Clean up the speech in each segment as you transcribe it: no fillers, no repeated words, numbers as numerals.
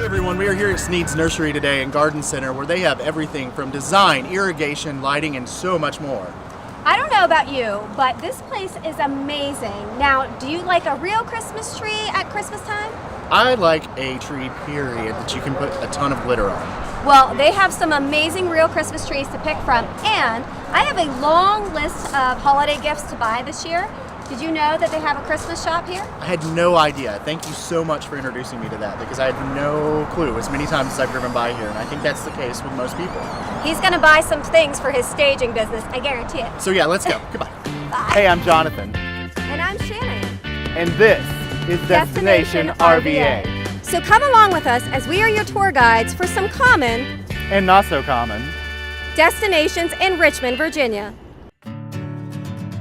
everyone, we are here at Sneed's Nursery today and Garden Center where they have everything from design, irrigation, lighting, and so much more. I don't know about you, but this place is amazing. Now, do you like a real Christmas tree at Christmas time? I like a tree, period, that you can put a ton of glitter on. Well, they have some amazing real Christmas trees to pick from, and I have a long list of holiday gifts to buy this year. Did you know that they have a Christmas shop here? I had no idea. Thank you so much for introducing me to that because I had no clue as many times as I've driven by here, and I think that's the case with most people. He's going to buy some things for his staging business, I guarantee it. So yeah, let's go. Goodbye. Bye. Hey, I'm Jonathan. And I'm Shannon. And this is Destination RVA. So come along with us as we are your tour guides for some common And not so common. destinations in Richmond, Virginia.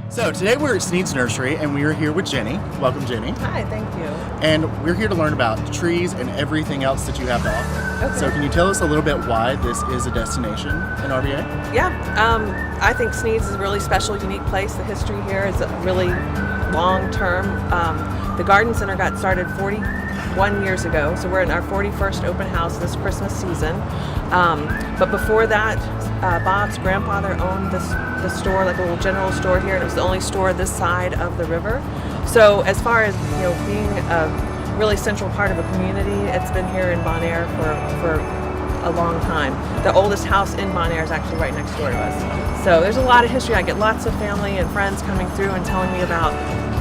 So today we're at Sneed's Nursery and we are here with Jenny. Welcome, Jenny. Hi, thank you. And we're here to learn about trees and everything else that you have to offer. Okay. So can you tell us a little bit why this is a destination in RVA? Yeah, I think Sneed's is a really special, unique place. The history here is really long-term. The Garden Center got started 41 years ago, so we're in our 41st open house this Christmas season. But before that, Bob's grandfather owned the store, like a little general store here, and it was the only store this side of the river. So as far as being a really central part of a community, it's been here in Bon Air for a long time. The oldest house in Bon Air is actually right next door to us. So there's a lot of history. I get lots of family and friends coming through and telling me about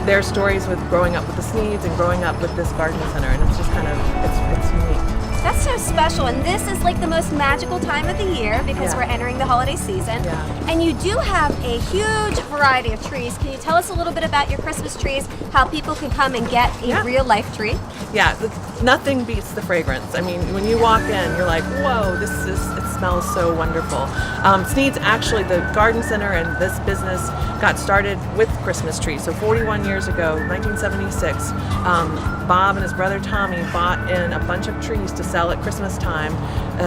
their stories with growing up with the Sneeds and growing up with this garden center, and it's just kind of it's unique. That's so special, and this is like the most magical time of the year because we're entering the holiday season. Yeah. And you do have a huge variety of trees. Can you tell us a little bit about your Christmas trees, how people can come and get a real life tree? Yeah, nothing beats the fragrance. I mean, when you walk in, you're like, whoa, it smells so wonderful. Sneed's actually, the garden center and this business got started with Christmas trees. So 41 years ago, 1976, Bob and his brother Tommy bought in a bunch of trees to sell at Christmas time.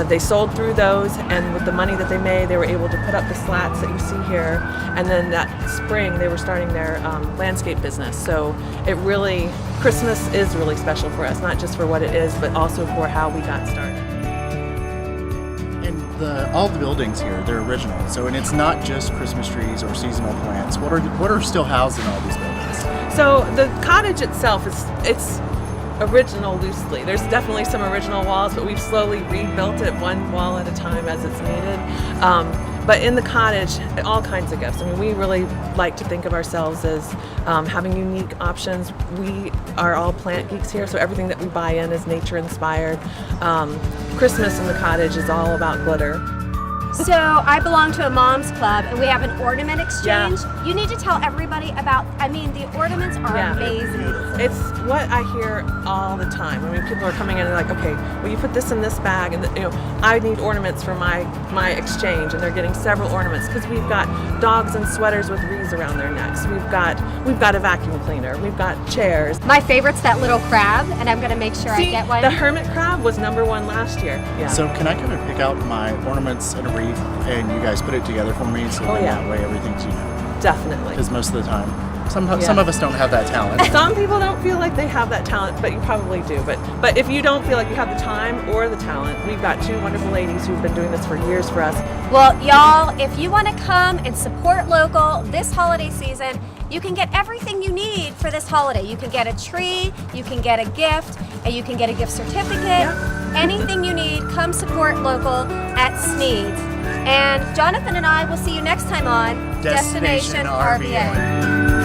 They sold through those, and with the money that they made, they were able to put up the slats that you see here. And then that spring, they were starting their landscape business. So Christmas is really special for us, not just for what it is, but also for how we got started. And all the buildings here, they're original. And it's not just Christmas trees or seasonal plants. What are still housed in all these buildings? So the cottage itself it's original loosely. There's definitely some original walls, but we've slowly rebuilt it one wall at a time as it's needed. But in the cottage, all kinds of gifts. I mean, we really like to think of ourselves as having unique options. We are all plant geeks here, so everything that we buy in is nature inspired. Christmas in the cottage is all about glitter. So I belong to a mom's club, and we have an ornament exchange. Yeah. You need to tell everybody about, the ornaments are amazing. It's what I hear all the time. I mean, people are coming in and like, okay, well, you put this in this bag, and I need ornaments for my exchange, and they're getting several ornaments because we've got dogs and sweaters with wreaths around their necks. We've got a vacuum cleaner. We've got chairs. My favorite's that little crab, and I'm going to make sure I get one. The hermit crab was #1 last year. Yeah. So can I come and pick out my ornaments and a wreath and you guys put it together for me so that way everything's Definitely. Because most of the time, some of us don't have that talent. Some people don't feel like they have that talent, but you probably do. But if you don't feel like you have the time or the talent, we've got two wonderful ladies who've been doing this for years for us. Well, y'all, if you want to come and support local this holiday season, you can get everything you need for this holiday. You can get a tree, you can get a gift, and you can get a gift certificate. Yeah. Anything you need, come support local at Sneed's. And Jonathan and I will see you next time on Destination RVA.